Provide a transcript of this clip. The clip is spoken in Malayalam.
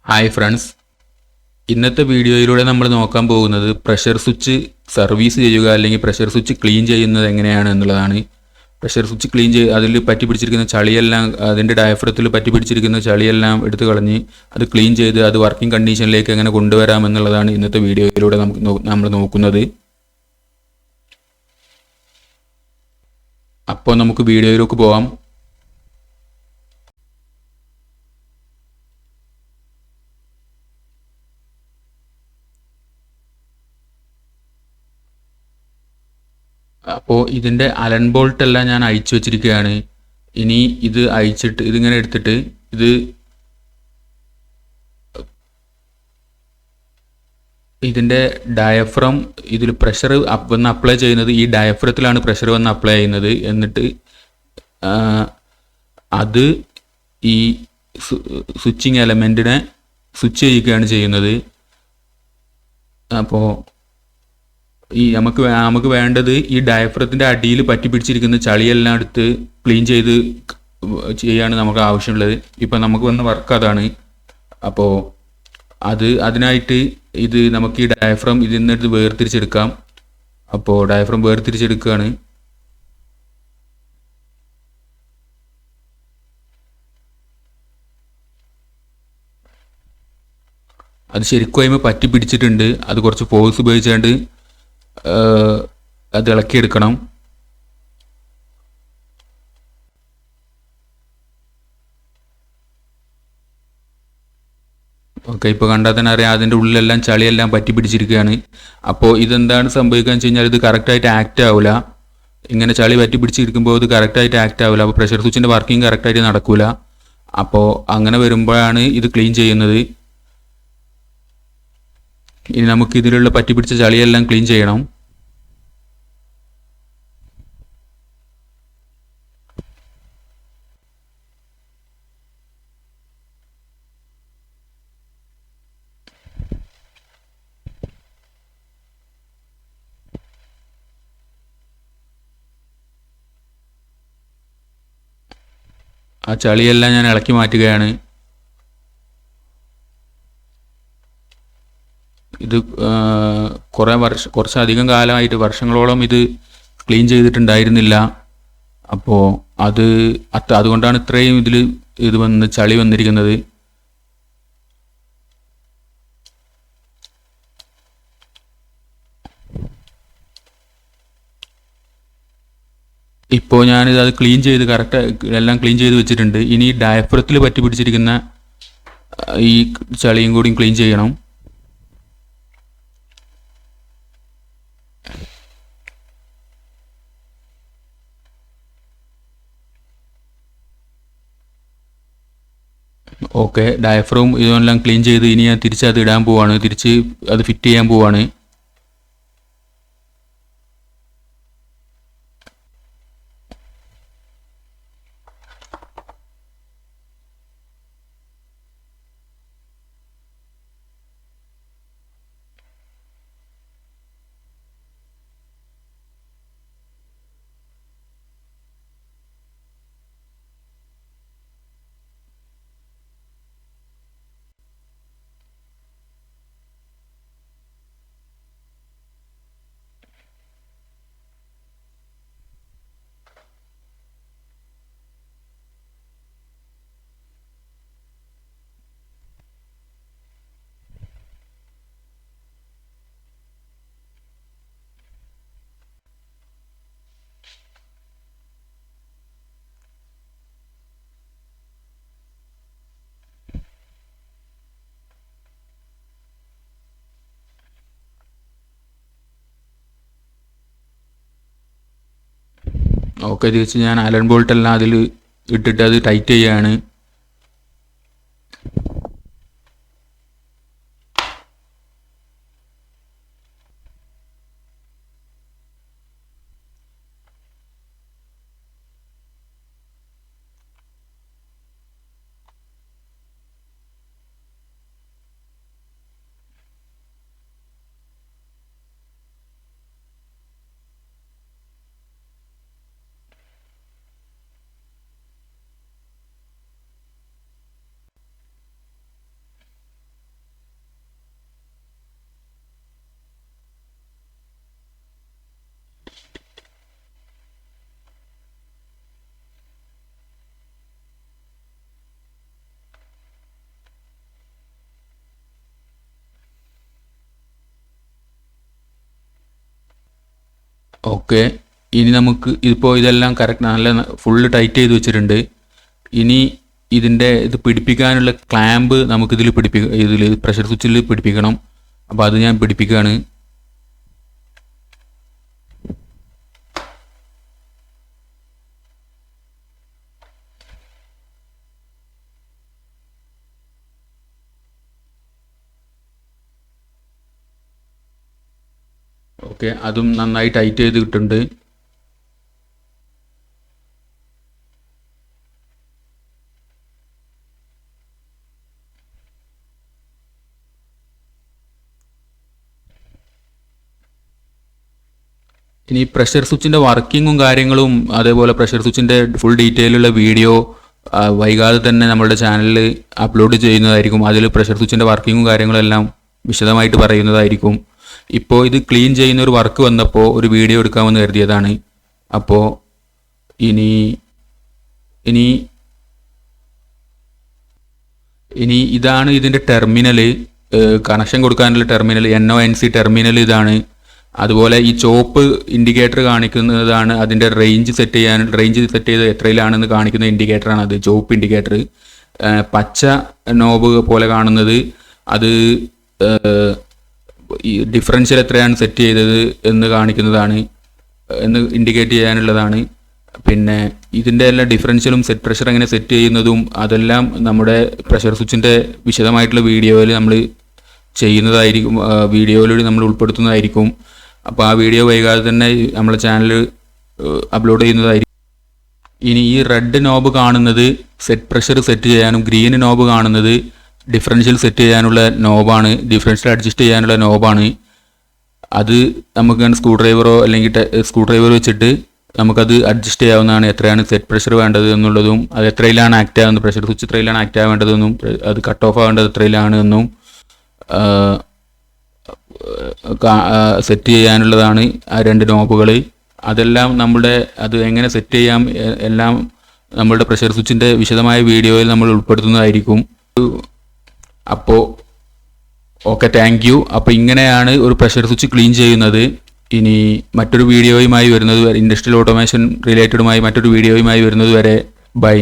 ഹായ് ഫ്രണ്ട്സ്, ഇന്നത്തെ വീഡിയോയിലൂടെ നമ്മൾ നോക്കാൻ പോകുന്നത് പ്രഷർ സ്വിച്ച് സർവീസ് ചെയ്യുക അല്ലെങ്കിൽ പ്രഷർ സ്വിച്ച് ക്ലീൻ ചെയ്യുന്നത് എങ്ങനെയാണ് എന്നുള്ളതാണ്. പ്രഷർ സ്വിച്ച് ക്ലീൻ അതിൽ പറ്റി പിടിച്ചിരിക്കുന്ന ചളിയെല്ലാം, അതിൻ്റെ ഡയഫ്രത്തിൽ പറ്റി പിടിച്ചിരിക്കുന്ന ചളിയെല്ലാം എടുത്തു കളഞ്ഞ് അത് ക്ലീൻ ചെയ്ത് അത് വർക്കിംഗ് കണ്ടീഷനിലേക്ക് എങ്ങനെ കൊണ്ടുവരാം എന്നുള്ളതാണ് ഇന്നത്തെ വീഡിയോയിലൂടെ നമ്മൾ നോക്കുന്നത്. അപ്പോൾ നമുക്ക് വീഡിയോയിലേക്ക് പോകാം. അപ്പോൾ ഇതിൻ്റെ അലൻ ബോൾട്ട് എല്ലാം ഞാൻ അയച്ചു വെച്ചിരിക്കുകയാണ്. ഇനി ഇത് അയച്ചിട്ട് ഇതിങ്ങനെ എടുത്തിട്ട് ഇതിൻ്റെ ഡയഫ്രം ഇതിൽ പ്രഷർ വന്ന് അപ്ലൈ ചെയ്യുന്നത് ഈ ഡയഫ്രത്തിലാണ് പ്രഷർ വന്ന് അപ്ലൈ ചെയ്യുന്നത്. എന്നിട്ട് അത് ഈ സ്വിച്ചിങ് എലമെൻറ്റിനെ സ്വിച്ച് ചെയ്യുകയാണ് ചെയ്യുന്നത്. അപ്പോൾ നമുക്ക് വേണ്ടത് ഈ ഡയഫ്രത്തിൻ്റെ അടിയിൽ പറ്റി പിടിച്ചിരിക്കുന്ന ചളിയെല്ലാം എടുത്ത് ക്ലീൻ ചെയ്ത് ചെയ്യാണ് നമുക്ക് ആവശ്യമുള്ളത്. ഇപ്പം നമുക്ക് വന്ന വർക്ക് അതാണ്. അപ്പോൾ അതിനായിട്ട് നമുക്ക് ഈ ഡയഫ്രം ഇതിൽ നിന്നെടുത്ത് വേർതിരിച്ചെടുക്കാം. അപ്പോൾ ഡയഫ്രം വേർതിരിച്ചെടുക്കുകയാണ്. അത് ശരിക്കും അതിന് പറ്റി പിടിച്ചിട്ടുണ്ട്. അത് കുറച്ച് ഫോഴ്സ് ഉപയോഗിച്ചുകൊണ്ട് അത് ഇളക്കിയെടുക്കണം. ഓക്കെ, ഇപ്പോൾ കണ്ടാൽ തന്നെ അറിയാം അതിൻ്റെ ഉള്ളിലെല്ലാം ചളിയെല്ലാം പറ്റി പിടിച്ചിരിക്കുകയാണ്. അപ്പോൾ ഇതെന്താണ് സംഭവിക്കുകയെന്ന് വെച്ച് കഴിഞ്ഞാൽ ഇത് കറക്റ്റായിട്ട് ആക്റ്റ് ആവില്ല. ഇങ്ങനെ ചളി പറ്റി പിടിച്ചിരിക്കുമ്പോൾ ഇത് കറക്റ്റായിട്ട് ആക്റ്റ് ആവില്ല. അപ്പോൾ പ്രഷർ സ്വിച്ചിൻ്റെ വർക്കിംഗ് കറക്റ്റായിട്ട് നടക്കില്ല. അപ്പോൾ അങ്ങനെ വരുമ്പോഴാണ് ഇത് ക്ലീൻ ചെയ്യുന്നത്. ഇനി നമുക്ക് ഇതിലുള്ള പറ്റി പിടിച്ച ചളിയെല്ലാം ക്ലീൻ ചെയ്യണം. ആ ചളിയെല്ലാം ഞാൻ ഇളക്കി മാറ്റുകയാണ്. ഇത് കുറച്ചധികം കാലമായിട്ട് വർഷങ്ങളോളം ഇത് ക്ലീൻ ചെയ്തിട്ടുണ്ടായിരുന്നില്ല. അപ്പോൾ അതുകൊണ്ടാണ് ഇത്രയും ഇത് ചളി വന്നിരിക്കുന്നത്. ഇപ്പോൾ ഞാനിത് ക്ലീൻ ചെയ്ത് കറക്റ്റ് എല്ലാം ക്ലീൻ ചെയ്ത് വെച്ചിട്ടുണ്ട്. ഇനി ഡയഫ്രത്തിൽ പറ്റി പിടിച്ചിരിക്കുന്ന ഈ ചളിയും കൂടി ക്ലീൻ ചെയ്യണം. ഓക്കെ, ഡയഫ്രം ഇതെല്ലാം ക്ലീൻ ചെയ്ത് ഇനി ഞാൻ അത് ഇടാൻ പോവാണ്. തിരിച്ച് അത് ഫിറ്റ് ചെയ്യാൻ പോവാണ്. ഓക്കെ, തിരിച്ച് ഞാൻ അലൻ ബോൾട്ട് എല്ലാം അതിൽ ഇട്ടിട്ട് അത് ടൈറ്റ് ചെയ്യുകയാണ്. ഓക്കെ, ഇനി നമുക്ക് ഇപ്പോൾ ഇതെല്ലാം കറക്റ്റ് നല്ല ഫുള്ള് ടൈറ്റ് ചെയ്ത് വെച്ചിട്ടുണ്ട്. ഇനി ഇതിൻ്റെ ഇത് പിടിപ്പിക്കാനുള്ള ക്ലാമ്പ് നമുക്കിതിൽ ഇതിൽ പ്രഷർ സ്വിച്ചിൽ പിടിപ്പിക്കണം. അപ്പോൾ അത് ഞാൻ പിടിപ്പിക്കുകയാണ്. ഓക്കെ, അതും നന്നായി ടൈറ്റ് ചെയ്ത് കിട്ടുന്നുണ്ട്. ഇനി പ്രഷർ സ്വിച്ചിൻ്റെ വർക്കിങ്ങും കാര്യങ്ങളും അതേപോലെ പ്രഷർ സ്വിച്ചിൻ്റെ ഫുൾ ഡീറ്റെയിലുള്ള വീഡിയോ വൈകാതെ തന്നെ നമ്മളുടെ ചാനലിൽ അപ്ലോഡ് ചെയ്യുന്നതായിരിക്കും. അതിൽ പ്രഷർ സ്വിച്ചിൻ്റെ വർക്കിങ്ങും കാര്യങ്ങളെല്ലാം വിശദമായിട്ട് പറയുന്നതായിരിക്കും. ഇപ്പോൾ ഇത് ക്ലീൻ ചെയ്യുന്ന ഒരു വർക്ക് വന്നപ്പോൾ ഒരു വീഡിയോ എടുക്കാമെന്ന് കരുതിയതാണ്. അപ്പോൾ ഇനി ഇനി ഇനി ഇതാണ് ഇതിൻ്റെ ടെർമിനൽ, കണക്ഷൻ കൊടുക്കാനുള്ള ടെർമിനൽ, NONC ടെർമിനൽ ഇതാണ്. അതുപോലെ ഈ ചോപ്പ് ഇൻഡിക്കേറ്റർ കാണിക്കുന്നതാണ് അതിൻ്റെ റേഞ്ച് സെറ്റ് ചെയ്ത് എത്രയിലാണെന്ന് കാണിക്കുന്ന ഇൻഡിക്കേറ്ററാണ് അത്, ചോപ്പ് ഇൻഡിക്കേറ്റർ. പച്ച നോബ് പോലെ കാണുന്നത് അത് ഈ ഡിഫറൻഷ്യൽ എത്രയാണ് സെറ്റ് ചെയ്തത് എന്ന് കാണിക്കുന്നതാണ്, എന്ന് ഇൻഡിക്കേറ്റ് ചെയ്യാനുള്ളതാണ്. പിന്നെ ഇതിൻ്റെ എല്ലാ ഡിഫറൻഷ്യലും സെറ്റ് പ്രഷർ എങ്ങനെ സെറ്റ് ചെയ്യുന്നതും അതെല്ലാം നമ്മുടെ പ്രഷർ സ്വിച്ചിൻ്റെ വിശദമായിട്ടുള്ള വീഡിയോയിൽ നമ്മൾ ചെയ്യുന്നതായിരിക്കും, വീഡിയോയിലൂടെ നമ്മൾ ഉൾപ്പെടുത്തുന്നതായിരിക്കും. അപ്പോൾ ആ വീഡിയോ വൈകാതെ തന്നെ നമ്മളെ ചാനൽ അപ്ലോഡ് ചെയ്യുന്നതായിരിക്കും. ഇനി ഈ റെഡ് നോബ് കാണുന്നത് സെറ്റ് പ്രഷർ സെറ്റ് ചെയ്യാനും, ഗ്രീൻ നോബ് കാണുന്നത് ഡിഫറൻഷ്യൽ സെറ്റ് ചെയ്യാനുള്ള നോബാണ്, ഡിഫറൻഷ്യൽ അഡ്ജസ്റ്റ് ചെയ്യാനുള്ള നോബാണ്. അത് നമുക്ക് സ്ക്രൂ ഡ്രൈവറോ അല്ലെങ്കിൽ സ്ക്രൂ ഡ്രൈവർ വെച്ചിട്ട് നമുക്കത് അഡ്ജസ്റ്റ് ചെയ്യാവുന്നതാണ്, എത്രയാണ് സെറ്റ് പ്രഷർ വേണ്ടത് എന്നുള്ളതും, അത് എത്രയിലാണ് ആക്റ്റ് ആകുന്നത്, പ്രഷർ സ്വിച്ച് എത്രയിലാണ് ആക്റ്റ് ആവേണ്ടതെന്നും അത് കട്ട് ഓഫ് ആവേണ്ടത് എത്രയിലാണ് എന്നും സെറ്റ് ചെയ്യാനുള്ളതാണ് ആ രണ്ട് നോബുകൾ. അതെല്ലാം അത് എങ്ങനെ സെറ്റ് ചെയ്യാം എല്ലാം നമ്മളുടെ പ്രഷർ സ്വിച്ചിൻ്റെ വിശദമായ വീഡിയോയിൽ നമ്മൾ ഉൾപ്പെടുത്തുന്നതായിരിക്കും. അപ്പോൾ ഓക്കെ, താങ്ക് യു. അപ്പോൾ ഇങ്ങനെയാണ് ഒരു പ്രഷർ സ്വിച്ച് ക്ലീൻ ചെയ്യുന്നത്. ഇനി മറ്റൊരു വീഡിയോയുമായി വരുന്നത്, ഇൻഡസ്ട്രിയൽ ഓട്ടോമേഷൻ റിലേറ്റഡുമായി മറ്റൊരു വീഡിയോയുമായി വരുന്നത് വരെ ബൈ.